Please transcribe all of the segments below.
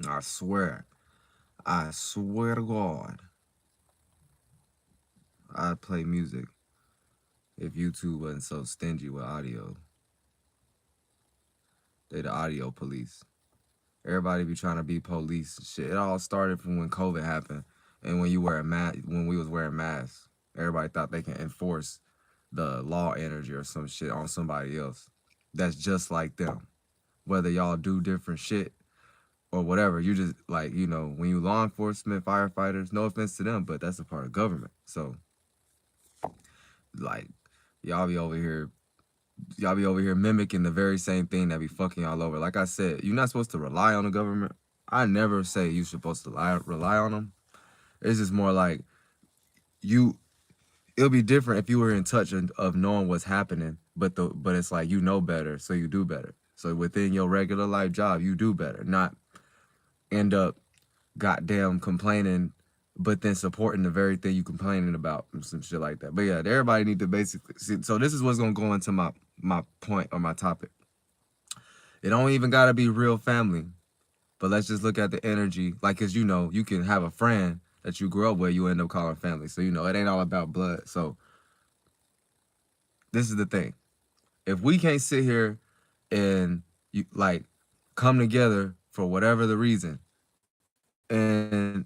I swear to God, I'd play music if YouTube wasn't so stingy with audio. They the audio police. Everybody be trying to be police and shit. It all started from when COVID happened and when you wear a mask. When we was wearing masks, everybody thought they can enforce the law energy or some shit on somebody else. That's just like them. Whether y'all do different shit or whatever, you just like when you law enforcement, firefighters. No offense to them, but that's a part of government. So like y'all be over here y'all be over here mimicking the very same thing that be fucking y'all over. Like I said, you're not supposed to rely on the government. I never say you're supposed to rely on them. It's just more like you. It'll be different if you were in touch of knowing what's happening, but it's like you know better, so you do better. So within your regular life job, you do better, not end up goddamn complaining, but then supporting the very thing you complaining about and some shit like that. But yeah, everybody need to basically see. So this is what's gonna go into my point or my topic. It don't even gotta be real family, but let's just look at the energy. Like, cause you can have a friend that you grew up with, you end up calling family. So it ain't all about blood. So this is the thing. If we can't sit here and like come together for whatever the reason and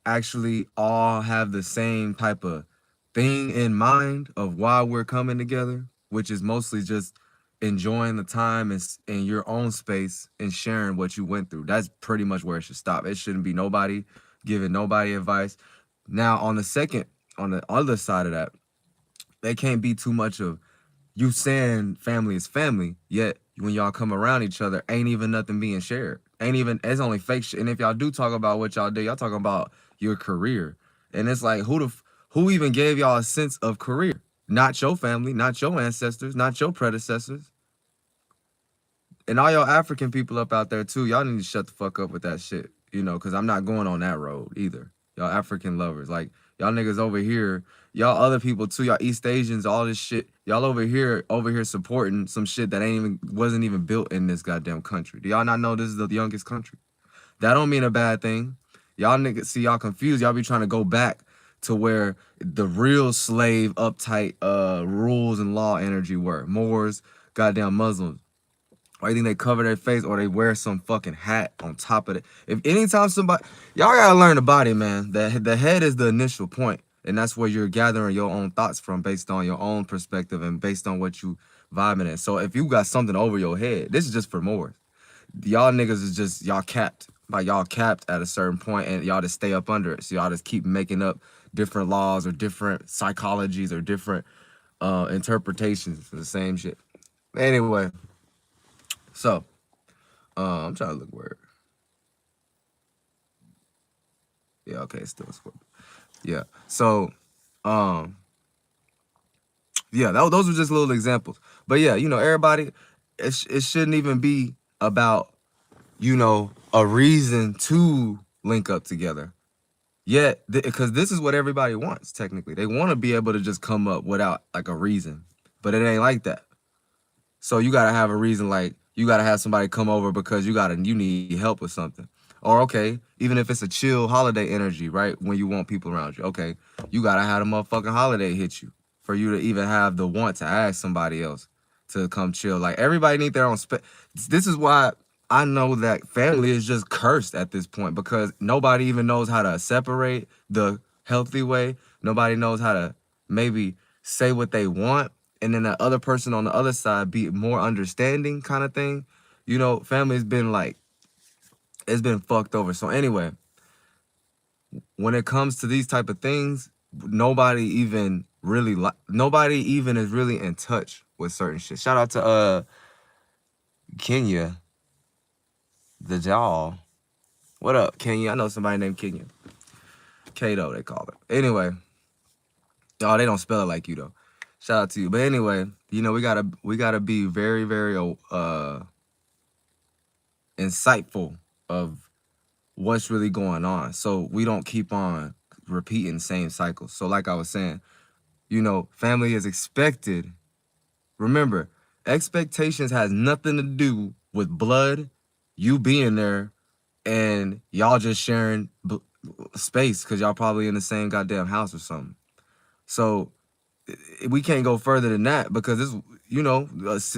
actually all have the same type of thing in mind of why we're coming together, which is mostly just enjoying the time in your own space and sharing what you went through. That's pretty much where it should stop. It shouldn't be nobody giving nobody advice. Now, on the other side of that, they can't be too much of you saying family is family, yet when y'all come around each other, ain't even nothing being shared. Ain't even it's only fake shit. And if y'all do talk about what y'all do, y'all talking about your career. And it's like who even gave y'all a sense of career? Not your family, not your ancestors, not your predecessors. And all y'all African people up out there too, y'all need to shut the fuck up with that shit. Because I'm not going on that road either. Y'all African lovers. Like, y'all niggas over here, y'all other people too, y'all East Asians, all this shit. Y'all over here supporting some shit that wasn't even built in this goddamn country. Do y'all not know this is the youngest country? That don't mean a bad thing. Y'all niggas see y'all confused. Y'all be trying to go back to where the real slave uptight rules and law energy were. Moors, goddamn Muslims. Or you think they cover their face or they wear some fucking hat on top of it. If anytime y'all gotta learn the body, man. The head is the initial point, and that's where you're gathering your own thoughts from based on your own perspective and based on what you vibing in. So if you got something over your head, this is just for more. Y'all niggas is just y'all capped. Like y'all capped at a certain point and y'all just stay up under it. So y'all just keep making up different laws or different psychologies or different interpretations for the same shit. Anyway, so I'm trying to look where. Yeah, okay, it's still Scorpio. Yeah. So, um, yeah, those were just little examples. But yeah, everybody, it shouldn't even be about, a reason to link up together. Yet, because this is what everybody wants, technically. They want to be able to just come up without like a reason. But it ain't like that. So you gotta have a reason, like you gotta have somebody come over because you need help with something. Or okay, even if it's a chill holiday energy, right? When you want people around you, okay, you gotta have a motherfucking holiday hit you for you to even have the want to ask somebody else to come chill. Like everybody need their own space. This is why I know that family is just cursed at this point because nobody even knows how to separate the healthy way. Nobody knows how to maybe say what they want and then the other person on the other side be more understanding kind of thing. Family's been like it's been fucked over. So anyway, when it comes to these type of things, nobody even is really in touch with certain shit. Shout out to Kenya, the doll. What up, Kenya? I know somebody named Kenya. Kato, they call it. Anyway, oh, they don't spell it like you though. Shout out to you. But anyway, we gotta be very, very insightful of what's really going on so we don't keep on repeating the same cycles. So like I was saying, family is expected. Remember, expectations has nothing to do with blood you being there and y'all just sharing space because y'all probably in the same goddamn house or something. So we can't go further than that because it's, you know,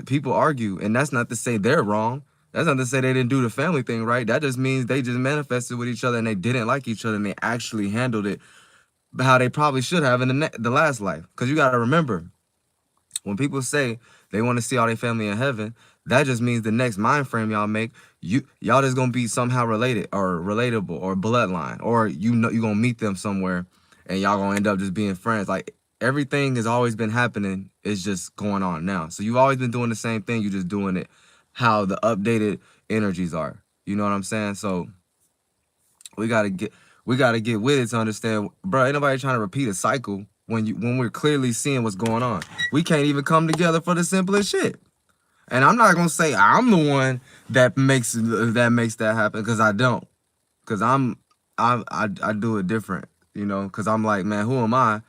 people argue, and that's not to say they're wrong. That's not to say they didn't do the family thing right. That just means they just manifested with each other and they didn't like each other and they actually handled it how they probably should have in the last life. Because you got to remember, when people say they want to see all their family in heaven, that just means the next mind frame y'all make, y'all just gonna be somehow related or relatable or bloodline, or you know you gonna meet them somewhere and y'all gonna end up just being friends. Like everything has always been happening, it's just going on now. So you've always been doing the same thing, you just doing it how the updated energies are. You know what I'm saying? So we gotta get with it to understand, bro. Ain't nobody trying to repeat a cycle when we're clearly seeing what's going on. We can't even come together for the simplest shit. And I'm not gonna say I'm the one that makes that happen, because I don't. Because I do it different, you know. Because I'm like, man, who am I?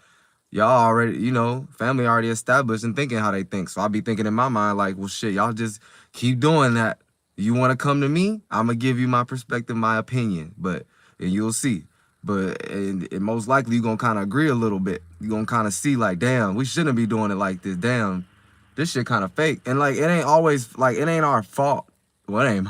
Y'all already, you know, family already established and thinking how they think. So I'll be thinking in my mind like, well, shit, y'all just keep doing that. You want to come to me? I'm gonna give you my perspective, my opinion, and you'll see. And most likely you're gonna kind of agree a little bit. You're gonna kind of see like, damn, we shouldn't be doing it like this. Damn, this shit kind of fake. And like, it ain't always like, it ain't our fault. Well,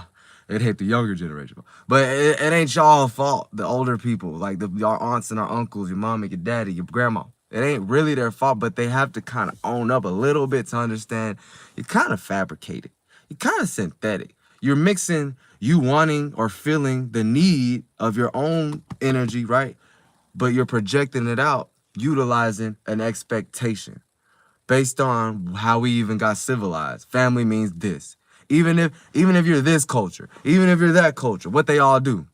it hit the younger generation, but it ain't y'all fault. The older people, like our aunts and our uncles, your mom and your daddy, your grandma. It ain't really their fault, but they have to kind of own up a little bit to understand you're kind of fabricated. You're kind of synthetic. You're mixing you wanting or feeling the need of your own energy, right? But you're projecting it out, utilizing an expectation based on how we even got civilized. Family means this. Even if you're this culture, even if you're that culture, what they all do,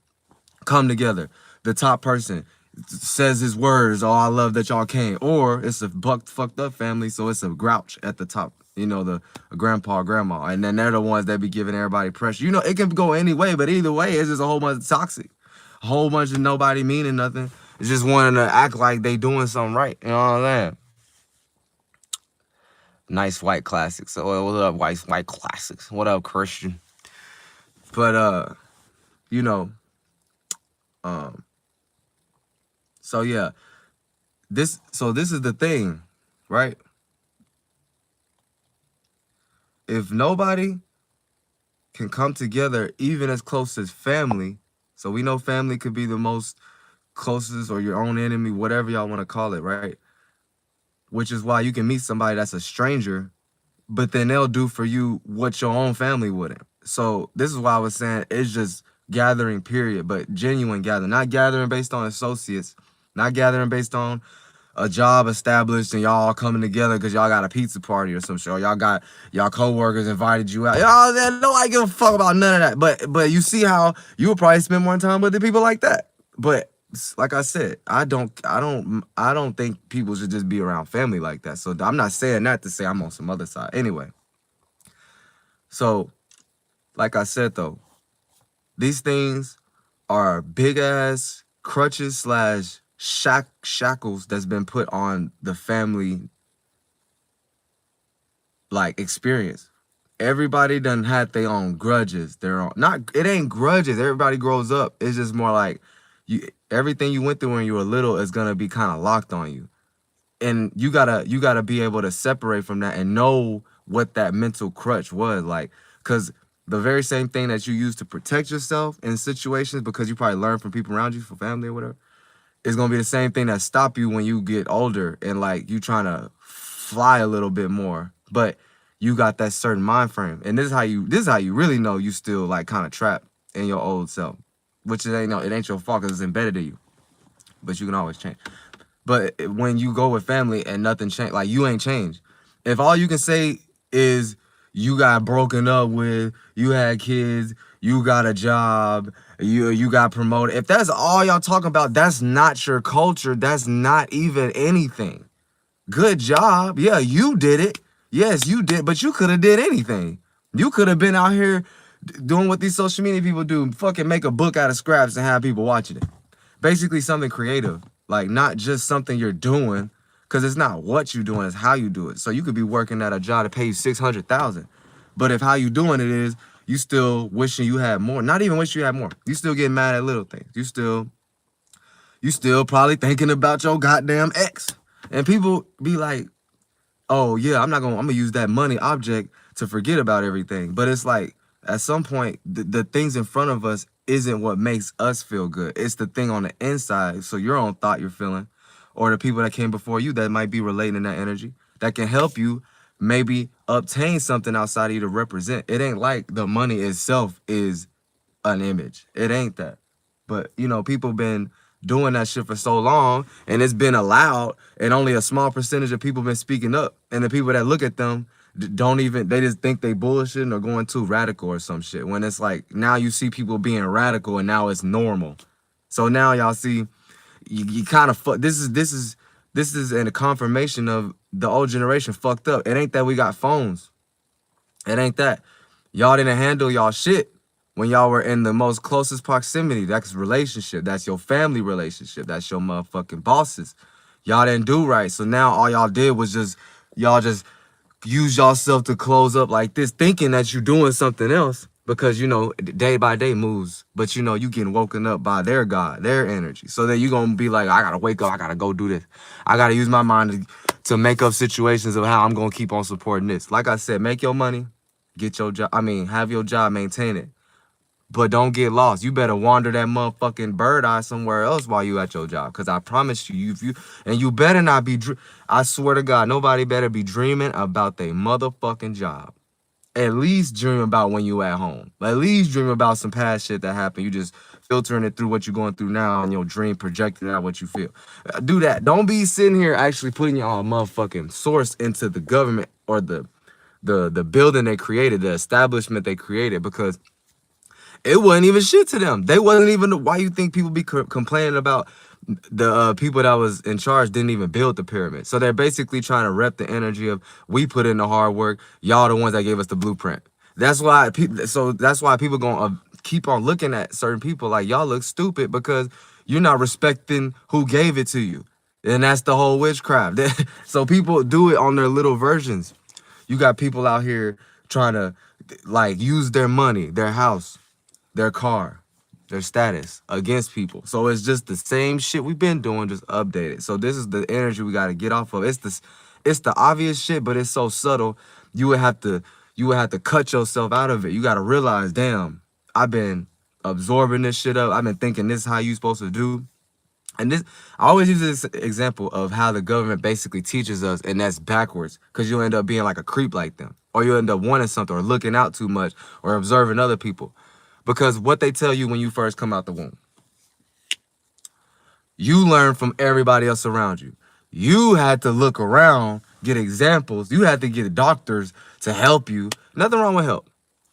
come together. The top person says his words, oh, I love that y'all came. Or it's a fucked up family, so it's a grouch at the top. You know, the grandpa, grandma. And then they're the ones that be giving everybody pressure. You know, it can go any way, but either way, it's just a whole bunch of toxic. A whole bunch of nobody meaning nothing. It's just wanting to act like they doing something right. You know what I'm saying? Nice white classics. So what up, white classics? What up, Christian? But you know, so yeah, this is the thing, right? If nobody can come together, even as close as family, so we know family could be the most closest or your own enemy, whatever y'all want to call it, right? Which is why you can meet somebody that's a stranger, but then they'll do for you what your own family wouldn't. So this is why I was saying it's just gathering, period, but genuine gathering, not gathering based on associates, not gathering based on a job established and y'all all coming together because y'all got a pizza party or some shit. Or y'all got y'all coworkers invited you out. Y'all, nobody give a fuck about none of that. But you see how you would probably spend more time with the people like that. But like I said, I don't think people should just be around family like that. So I'm not saying that to say I'm on some other side. Anyway, so like I said though, these things are big ass crutches slash shackles that's been put on the family like experience. Everybody done had their own grudges. It ain't grudges. Everybody grows up. It's just more like everything you went through when you were little is gonna be kind of locked on you. And you gotta be able to separate from that and know what that mental crutch was like. Cause the very same thing that you use to protect yourself in situations because you probably learn from people around you, for family or whatever, it's gonna be the same thing that stop you when you get older and like you trying to fly a little bit more, but you got that certain mind frame. And this is how you really know you still like kind of trapped in your old self, which it ain't your fault because it's embedded in you, but you can always change. But when you go with family and nothing changed, like you ain't changed. If all you can say is you got broken up with, you had kids, you got a job, you got promoted. If that's all y'all talking about, that's not your culture. That's not even anything. Good job. Yeah, you did it. Yes, you did, but you could have did anything. You could have been out here doing what these social media people do, fucking make a book out of scraps and have people watching it. Basically something creative, like not just something you're doing, because it's not what you're doing, it's how you do it. So you could be working at a job to pay you $600,000, but if how you doing it is You still wishing you had more. Not even wish you had more. You still getting mad at little things. You still probably thinking about your goddamn ex. And people be like, oh yeah, I'm gonna use that money object to forget about everything. But it's like at some point the things in front of us isn't what makes us feel good. It's the thing on the inside. So your own thought you're feeling, or the people that came before you that might be relating in that energy that can help you maybe obtain something outside of you to represent. It ain't like the money itself is an image. It ain't that. But you know, people been doing that shit for so long, and it's been allowed, and only a small percentage of people been speaking up. And the people that look at them don't even, they just think they bullshitting or going too radical or some shit. When it's like now you see people being radical, and now it's normal. So now y'all see, you kind of fuck. This is a confirmation of the old generation fucked up. It ain't that we got phones. It ain't that y'all didn't handle y'all shit when y'all were in the most closest proximity. That's relationship. That's your family relationship. That's your motherfucking bosses. Y'all didn't do right. So now all y'all did was y'all just use yourself to close up like this, thinking that you're doing something else because, you know, day by day moves. But, you know, you getting woken up by their God, their energy. So then you're going to be like, I got to wake up. I got to go do this. I got to use my mind to make up situations of how I'm going to keep on supporting this. Like I said, make your money, get your job. I mean, have your job, maintain it. But don't get lost. You better wander that motherfucking bird eye somewhere else while you at your job. Because I promise you, you better not be, I swear to God, nobody better be dreaming about their motherfucking job. At least dream about when you at home. At least dream about some past shit that happened. You just filtering it through what you're going through now and your dream projecting out what you feel. Do that. Don't be sitting here actually putting your motherfucking source into the government or the building they created, the establishment they created, because it wasn't even shit to them. They wasn't even, why you think people be complaining about the people that was in charge didn't even build the pyramid. So they're basically trying to rep the energy of, we put in the hard work, y'all the ones that gave us the blueprint. That's why people gonna keep on looking at certain people like, y'all look stupid because you're not respecting who gave it to you. And that's the whole witchcraft. So people do it on their little versions. You got people out here trying to like use their money, their house, their car, their status against people. So it's just the same shit we've been doing, just updated. So this is the energy we got to get off of. It's the obvious shit, but it's so subtle. You would have to cut yourself out of it. You got to realize, damn, I've been absorbing this shit up. I've been thinking this is how you supposed to do. And this, I always use this example of how the government basically teaches us, and that's backwards, because you'll end up being like a creep like them, or you'll end up wanting something or looking out too much or observing other people. Because what they tell you when you first come out the womb, you learn from everybody else around you. You had to look around, get examples. You had to get doctors to help you. Nothing wrong with help.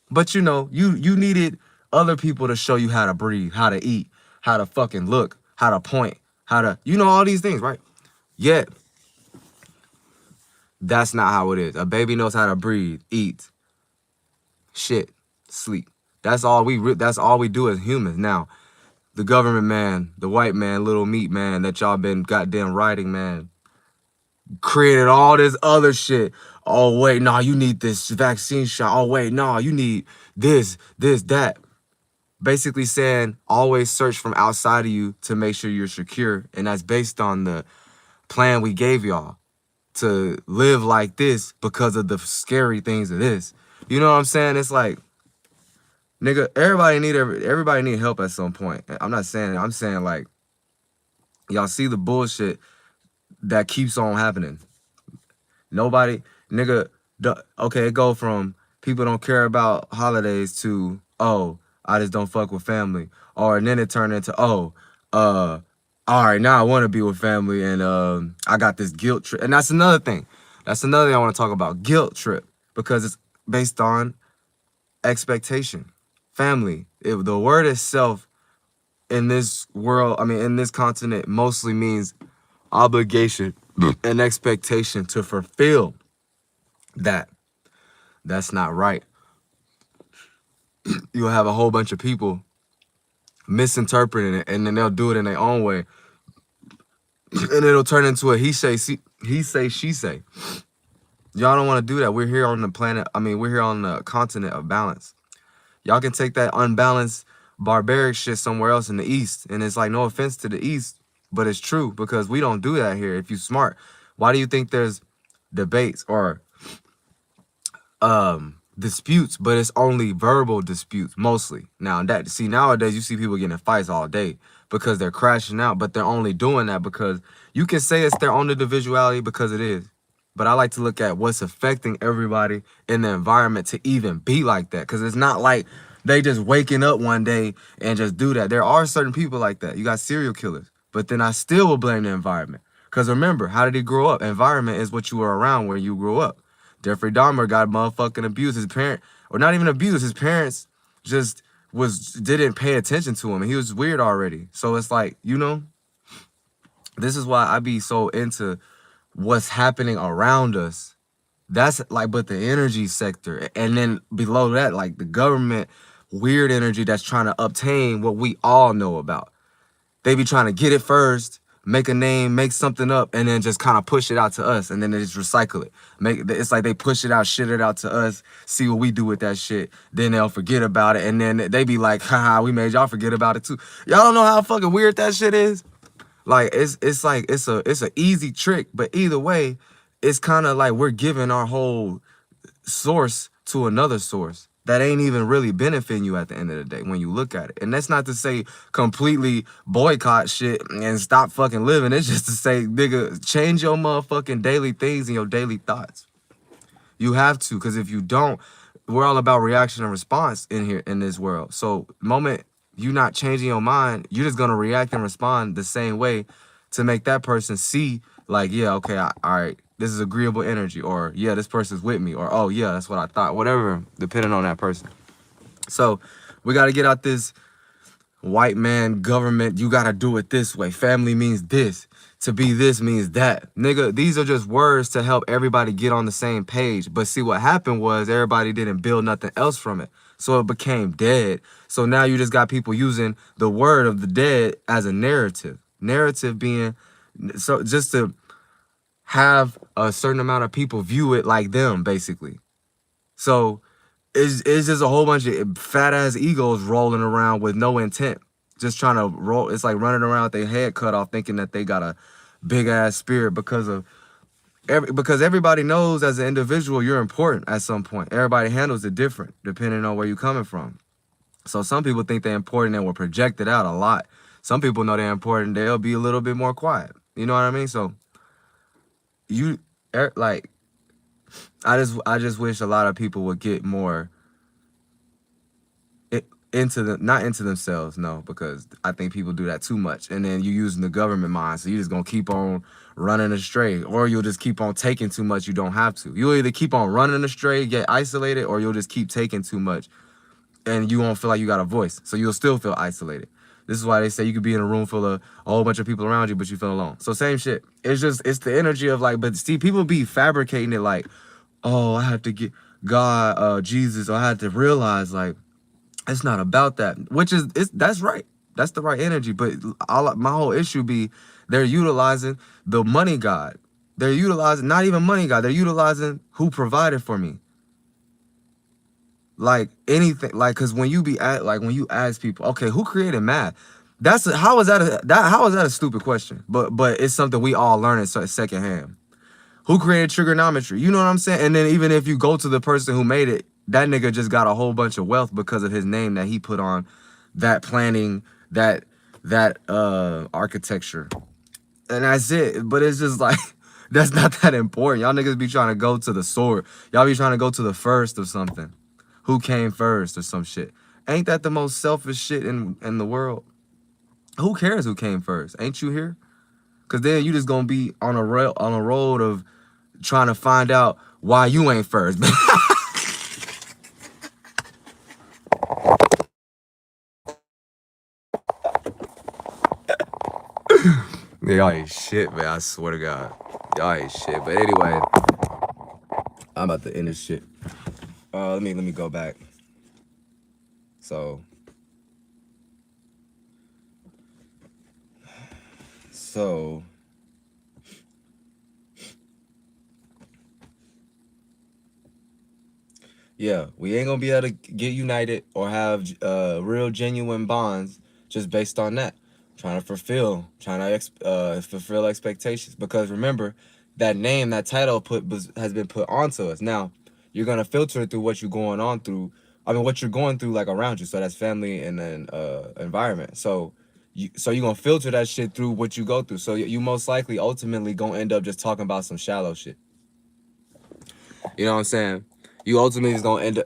But you know, you needed other people to show you how to breathe, how to eat, how to fucking look, how to point, how to, you know, all these things, right? Yet, that's not how it is. A baby knows how to breathe, eat, shit, sleep. That's all we do as humans. Now, the government man, the white man, little meat man that y'all been goddamn writing, man, created all this other shit. Oh, wait, no, you need this vaccine shot. Oh, wait, no, you need this, that. Basically saying always search from outside of you to make sure you're secure. And that's based on the plan we gave y'all to live like this because of the scary things of this. You know what I'm saying? It's like, nigga, everybody need help at some point. I'm saying like, y'all see the bullshit that keeps on happening. Nobody, nigga, okay, it go from people don't care about holidays to, oh, I just don't fuck with family. Or and then it turned into, oh, all right, now I want to be with family and I got this guilt trip. And that's another thing. That's another thing I want to talk about, guilt trip, because it's based on expectation. Family, the word itself in this world, I mean, in this continent, mostly means obligation and expectation to fulfill that. That's not right. You'll have a whole bunch of people misinterpreting it, and then they'll do it in their own way. And it'll turn into a he say, she say. Y'all don't want to do that. We're here on the planet. I mean, we're here on the continent of balance. Y'all can take that unbalanced, barbaric shit somewhere else in the East. And it's like, no offense to the East, but it's true because we don't do that here. If you smart, why do you think there's debates or disputes, but it's only verbal disputes mostly? Now that, see, nowadays you see people getting in fights all day because they're crashing out, but they're only doing that because you can say it's their own individuality because it is. But I like to look at what's affecting everybody in the environment to even be like that. Because it's not like they just waking up one day and just do that. There are certain people like that. You got serial killers. But then I still will blame the environment. Because remember, how did he grow up? Environment is what you were around when you grew up. Jeffrey Dahmer got motherfucking abused. His parent, or not even abused, his parents just didn't pay attention to him. And he was weird already. So it's like, you know, this is why I be so into what's happening around us. That's like, but the energy sector, and then below that, like the government, weird energy that's trying to obtain what we all know about. They be trying to get it first, make a name, make something up, and then just kind of push it out to us, and then they just recycle it. It's like they push it out, shit it out to us, see what we do with that shit. Then they'll forget about it, and then they be like, haha, we made y'all forget about it too. Y'all don't know how fucking weird that shit is. Like it's like it's a easy trick, but either way, it's kind of like we're giving our whole source to another source that ain't even really benefiting you at the end of the day when you look at it. And that's not to say completely boycott shit and stop fucking living. It's just to say, nigga, change your motherfucking daily things and your daily thoughts. You have to, because if you don't, we're all about reaction and response in here in this world. So moment you not changing your mind, you're just gonna react and respond the same way to make that person see like, yeah, okay, all right, this is agreeable energy, or yeah, this person's with me, or oh yeah, that's what I thought, whatever, depending on that person. So we got to get out this white man government, you got to do it this way, family means this, to be this means that. Nigga, these are just words to help everybody get on the same page. But see, what happened was everybody didn't build nothing else from it. So it became dead. So now you just got people using the word of the dead as a narrative. Narrative being, so just to have a certain amount of people view it like them, basically. So it's just a whole bunch of fat ass egos rolling around with no intent, just trying to roll. It's like running around with their head cut off, thinking that they got a big ass spirit because everybody knows as an individual you're important at some point. Everybody handles it different depending on where you're coming from. So some people think they're important and will project it out a lot. Some people know they're important, they'll be a little bit more quiet. You know what I mean? So like, I just wish a lot of people would get more not into themselves, no, because I think people do that too much. And then you using the government mind, so you're just gonna keep on running astray, or you'll just keep on taking too much you don't have to. You'll either keep on running astray, get isolated, or you'll just keep taking too much and you won't feel like you got a voice, so you'll still feel isolated. This is why they say you could be in a room full of a whole bunch of people around you, but you feel alone. So same shit. It's the energy of like, but see, people be fabricating it like, oh, I have to get God, Jesus, or I had to realize like, it's not about that, which is that's right. That's the right energy. But my whole issue be they're utilizing the money God. They're utilizing not even money God. They're utilizing who provided for me. Like anything, like, because when you when you ask people, okay, who created math? How is that a stupid question? But it's something we all learn at secondhand. Who created trigonometry? You know what I'm saying? And then even if you go to the person who made it, that nigga just got a whole bunch of wealth because of his name that he put on that planning, that architecture. And that's it. But it's just like, that's not that important. Y'all niggas be trying to go to the sword. Y'all be trying to go to the first of something. Who came first or some shit. Ain't that the most selfish shit in the world? Who cares who came first? Ain't you here? Because then you just gonna be on a road of trying to find out why you ain't first. Yeah, y'all ain't shit, man. I swear to God. Y'all ain't shit. But anyway, I'm about to end this shit. Let me go back. So Yeah, we ain't gonna be able to get united or have real genuine bonds just based on that. Trying to fulfill expectations. Because remember, that name, that title has been put onto us. Now, you're gonna filter it through what you're going on through. I mean, what you're going through, like around you. So that's family and then environment. So you're gonna filter that shit through what you go through. So you most likely ultimately gonna end up just talking about some shallow shit. You know what I'm saying? You ultimately is gonna end up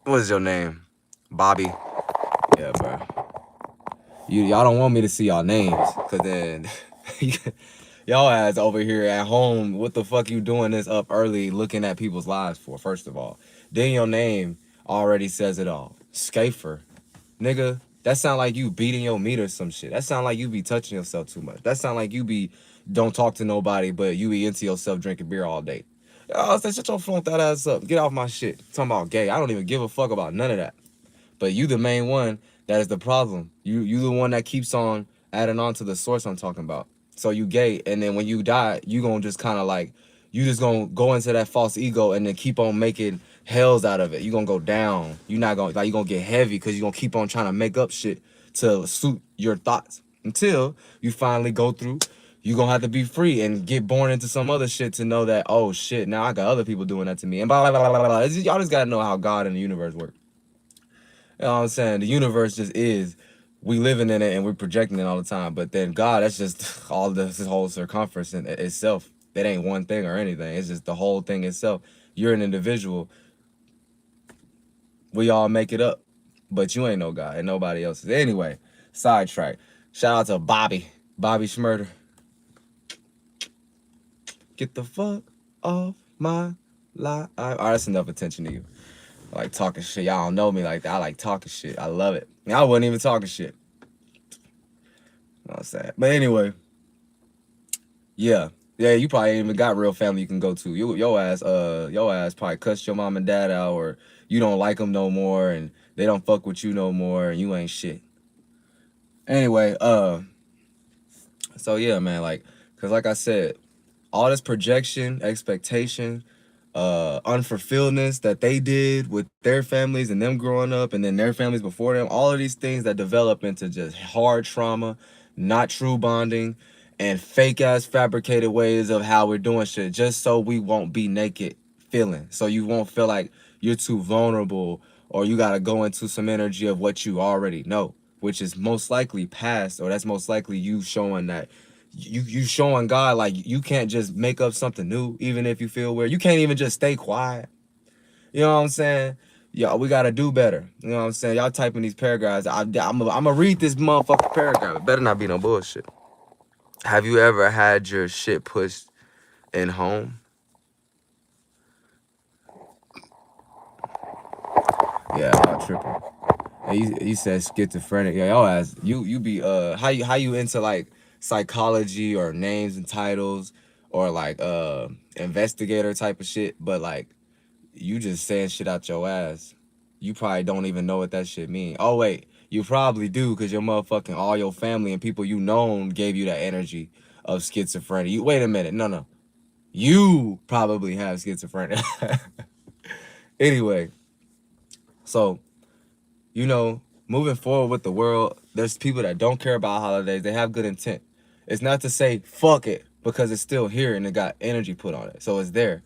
what is your name? Bobby. Yeah, bro. Y'all don't want me to see y'all names, cause then y'all ass over here at home. What the fuck you doing this up early looking at people's lives for? First of all, then your name already says it all. Schaefer, nigga. That sound like you beating your meat or some shit. That sound like you be touching yourself too much. That sound like you be don't talk to nobody, but you be into yourself drinking beer all day. Oh, say shut your flunk that ass up. Get off my shit. Talking about gay. I don't even give a fuck about none of that. But you the main one that is the problem. You the one that keeps on adding on to the source I'm talking about. So you gay, and then when you die, you gonna just kind of like, you just gonna go into that false ego and then keep on making hells out of it. You gonna go down. You not gonna, like, you gonna get heavy because you gonna keep on trying to make up shit to suit your thoughts until you finally go through. You gonna have to be free and get born into some other shit to know that, oh shit, now I got other people doing that to me, and blah blah blah blah blah. Y'all just gotta know how God and the universe work. You know what I'm saying? The universe just is. We living in it and we're projecting it all the time. But then God, that's just all this whole circumference in itself. It ain't one thing or anything. It's just the whole thing itself. You're an individual. We all make it up. But you ain't no God and nobody else is. Anyway, sidetrack. Shout out to Bobby. Bobby Schmurder. Get the fuck off my life. All right, that's enough attention to you. I like talking shit. Y'all don't know me like that. I like talking shit. I love it. I wasn't even talking shit. Not sad. But anyway, yeah. Yeah, you probably ain't even got real family you can go to. Your ass probably cussed your mom and dad out, or you don't like them no more and they don't fuck with you no more and you ain't shit. Anyway, so yeah, man, like, cause like I said, all this projection, expectation, unfulfilledness that they did with their families and them growing up and then their families before them, all of these things that develop into just hard trauma, not true bonding, and fake ass fabricated ways of how we're doing shit just so we won't be naked feeling. So you won't feel like you're too vulnerable or you gotta go into some energy of what you already know, which is most likely past, or that's most likely you showing that you showing God like you can't just make up something new even if you feel weird. You can't even just stay quiet. You know what I'm saying? Yo, we gotta do better. You know what I'm saying? Y'all typing these paragraphs. I'm gonna read this motherfucking paragraph. It better not be no bullshit. Have you ever had your shit pushed in home? Yeah, y'all tripping. And you said schizophrenic. Yeah, y'all ass. You be how you into like psychology or names and titles or like investigator type of shit, but like you just saying shit out your ass. You probably don't even know what that shit mean. Oh wait, you probably do, because your motherfucking all your family and people you known gave you that energy of schizophrenia. You wait a minute, no. You probably have schizophrenia. Anyway, so you know, moving forward with the world, there's people that don't care about holidays. They have good intent. It's not to say fuck it, because it's still here and it got energy put on it. So it's there.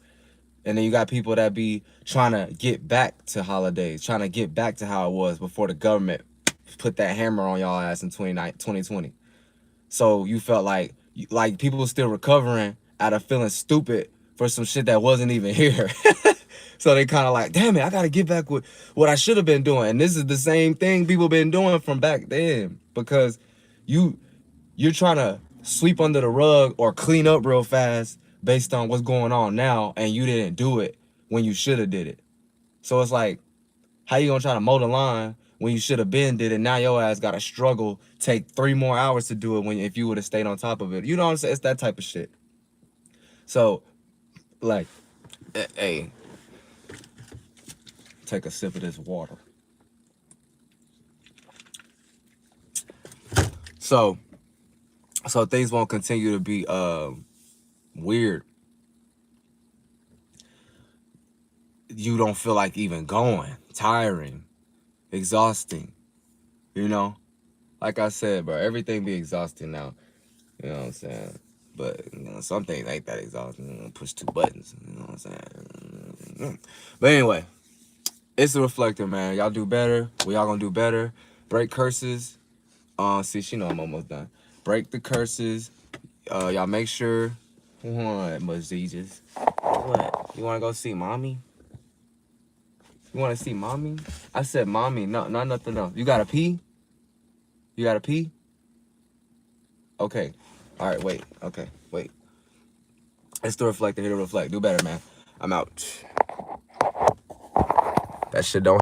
And then you got people that be trying to get back to holidays, trying to get back to how it was before the government put that hammer on y'all ass in 2020. So you felt like people still recovering out of feeling stupid for some shit that wasn't even here. So they kind of like, damn it, I got to get back with what I should have been doing. And this is the same thing people been doing from back then, because you're trying to sweep under the rug or clean up real fast based on what's going on now, and you didn't do it when you should have did it. So it's like, how you gonna try to mow the line when you should have been did it? Now your ass gotta struggle, take 3 more hours to do it when if you would have stayed on top of it. You know what I'm saying? It's that type of shit. So, like, hey, take a sip of this water. So things won't continue to be weird. you don't feel like even going. Tiring, exhausting, you know? Like I said, bro, everything be exhausting now. You know what I'm saying? But, you know, some things ain't that exhausting. You know, push 2 buttons. You know what I'm saying? But anyway, it's a reflector, man. Y'all do better. We all gonna do better. Break curses. See, she know I'm almost done. Break the curses. Y'all make sure. What, Mazejas? What? You wanna go see mommy? You wanna see mommy? I said mommy. No, not nothing else. You gotta pee? You gotta pee? Okay. All right, wait. Okay, wait. It's the reflector. Here to reflect. Do better, man. I'm out. That shit don't